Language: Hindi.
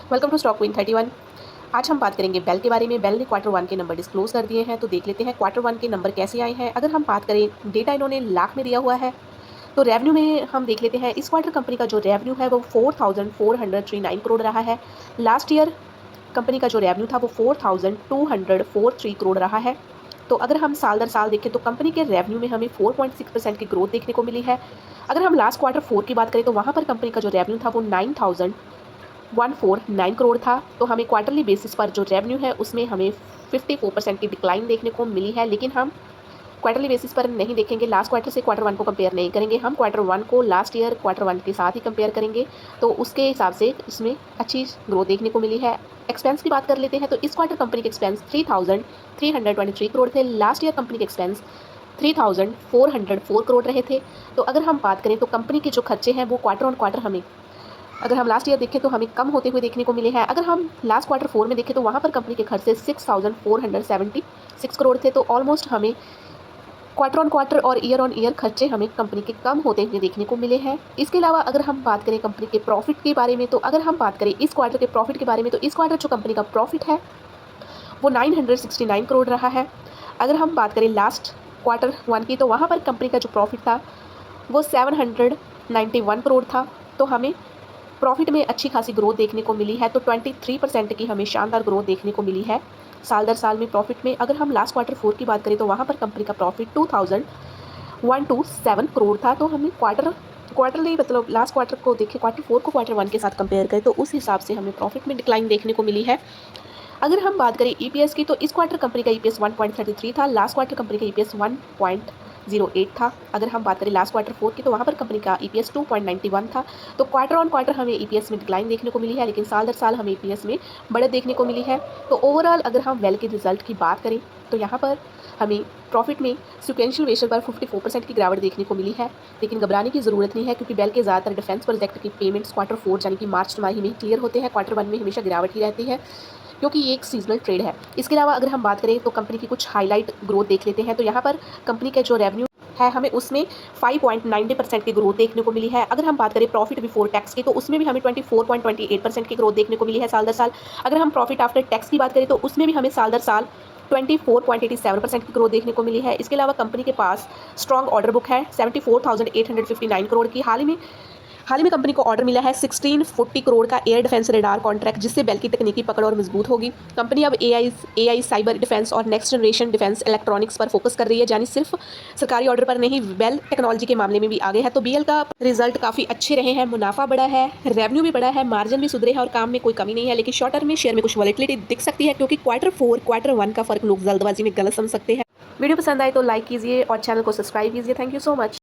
Welcome to stock queen 31। आज हम बात करेंगे बेल के बारे में। बेल ने क्वार्टर वन के नंबर डिस्क्लोज कर दिए हैं, तो देख लेते हैं क्वार्टर वन के नंबर कैसे आए हैं। अगर हम बात करें, डेटा इन्होंने लाख में दिया हुआ है, तो रेवेन्यू में हम देख लेते हैं। इस क्वार्टर कंपनी का जो रेवेन्यू है वो 4,439 करोड़ रहा है। लास्ट ईयर कंपनी का जो रेवेन्यू था वो 4,243 करोड़ रहा है। तो अगर हम साल दर साल देखें तो कंपनी के रेवेन्यू में हमें 4.6% की ग्रोथ देखने को मिली है। अगर हम लास्ट क्वार्टर फोर की बात करें तो वहाँ पर कंपनी का जो रेवेन्यू था वो 9,149 करोड़ था। तो हमें क्वार्टरली बेसिस पर जो रेवेन्यू है उसमें हमें 54% की डिक्लाइन देखने को मिली है। लेकिन हम क्वार्टरली बेसिस पर नहीं देखेंगे, लास्ट क्वार्टर से क्वार्टर वन को कंपेयर नहीं करेंगे, हम क्वार्टर वन को लास्ट ईयर क्वार्टर वन के साथ ही कंपेयर करेंगे। तो उसके हिसाब से इसमें अच्छी ग्रोथ देखने को मिली है। एक्सपेंस की बात कर लेते हैं, तो इस क्वार्टर कंपनी के एक्सपेंस 3,323 करोड़ थे। लास्ट ईयर कंपनी के एक्सपेंस 3,404 करोड़ रहे थे। तो अगर हम बात करें तो कंपनी के जो खर्चे हैं वो क्वार्टर ऑन क्वार्टर हमें, अगर हम लास्ट ईयर देखें तो हमें कम होते हुए देखने को मिले हैं। अगर हम लास्ट क्वार्टर फोर में देखें तो वहाँ पर कंपनी के खर्चे 6,476 करोड़ थे। तो ऑलमोस्ट हमें क्वार्टर ऑन क्वार्टर और ईयर ऑन ईयर खर्चे हमें कंपनी के कम होते हुए देखने को मिले हैं। इसके अलावा अगर हम बात करें कंपनी के प्रॉफिट के बारे में, तो अगर हम बात करें इस क्वार्टर के प्रॉफिट के बारे में, तो इस क्वार्टर जो कंपनी का प्रॉफिट है वो 969 करोड़ रहा है। अगर हम बात करें लास्ट क्वार्टर वन की, तो वहाँ पर कंपनी का जो प्रॉफिट था वो 791 करोड़ था। तो हमें प्रॉफिट में अच्छी खासी ग्रोथ देखने को मिली है। तो 23% की हमें शानदार ग्रोथ देखने को मिली है साल दर साल में प्रॉफिट में। अगर हम लास्ट क्वार्टर फोर की बात करें तो वहाँ पर कंपनी का प्रॉफिट 2,127 करोड़ था। तो हमें क्वार्टरली मतलब लास्ट क्वार्टर को देखें, क्वार्टर फोर को क्वार्टर वन के साथ कंपेयर करें तो उस हिसाब से हमें प्रॉफिट में डिक्लाइन देखने को मिली है। अगर हम बात करें ईपीएस की, तो इस क्वार्टर कंपनी का ईपीएस 1.33 था। लास्ट क्वार्टर कंपनी का ईपीएस 1.08 था। अगर हम बात करें लास्ट क्वार्टर फोर की, तो वहाँ पर कंपनी का ईपीएस 2.91 था। तो क्वार्टर ऑन क्वार्टर हमें ईपीएस में डिक्लाइन देखने को मिली है, लेकिन साल दर साल हमें ईपीएस में बढ़त देखने को मिली है। तो ओवरऑल अगर हम वेल के रिजल्ट की बात करें तो यहाँ पर हमें प्रॉफिट में सिक्वेंशियल बेसिस पर 54% की गिरावट देखने को मिली है। लेकिन घबराने की ज़रूरत नहीं है, क्योंकि बेल के ज़्यादातर डिफेंस प्रोजेक्ट की पेमेंट्स क्वार्टर फोर यानी कि मार्च तिमाही में क्लियर होते हैं। क्वार्टर वन में हमेशा गिरावट ही रहती है, क्योंकि ये एक सीजनल ट्रेड है। इसके अलावा अगर हम बात करें तो कंपनी की कुछ हाईलाइट ग्रोथ देख लेते हैं। तो यहाँ पर कंपनी का जो रेवेन्यू है हमें उसमें 5.90% की ग्रोथ देखने को मिली है। अगर हम बात करें प्रॉफिट बिफोर टैक्स की, तो उसमें भी हमें 24.28% की ग्रोथ देखने को मिली है साल दर साल। अगर हम प्रॉफिट आफ्टर टैक्स की बात करें तो उसमें भी हमें साल दर साल 24.87% की ग्रोथ देखने को मिली है। इसके अलावा कंपनी के पास स्ट्रॉन्ग ऑर्डर बुक है 74,859 करोड़ की। हाल ही में कंपनी को ऑर्डर मिला है 1640 करोड़ का एयर डिफेंस रेडार कॉन्ट्रैक्ट, जिससे बेल की तकनीकी पकड़ और मजबूत होगी। कंपनी अब एआई साइबर डिफेंस और नेक्स्ट जनरेशन डिफेंस इलेक्ट्रॉनिक्स पर फोकस कर रही है, यानी सिर्फ सरकारी ऑर्डर पर नहीं, बेल टेक्नोलॉजी के मामले में भी आगे है। तो बीएल का रिजल्ट काफ़ी अच्छे रहे हैं, मुनाफा बढ़ा है, रेवेन्यू भी बढ़ा है, मार्जिन भी सुधरे हैं और काम में कोई कमी नहीं है। लेकिन शॉर्ट टर्म में शेयर में कुछ वॉलेटिलिटी दिख सकती है, क्योंकि क्वार्टर फोर क्वार्टर वन का फर्क लोग जल्दबाजी में गलत समझ सकते हैं। वीडियो पसंद आए तो लाइक कीजिए और चैनल को सब्सक्राइब कीजिए। Thank you so much.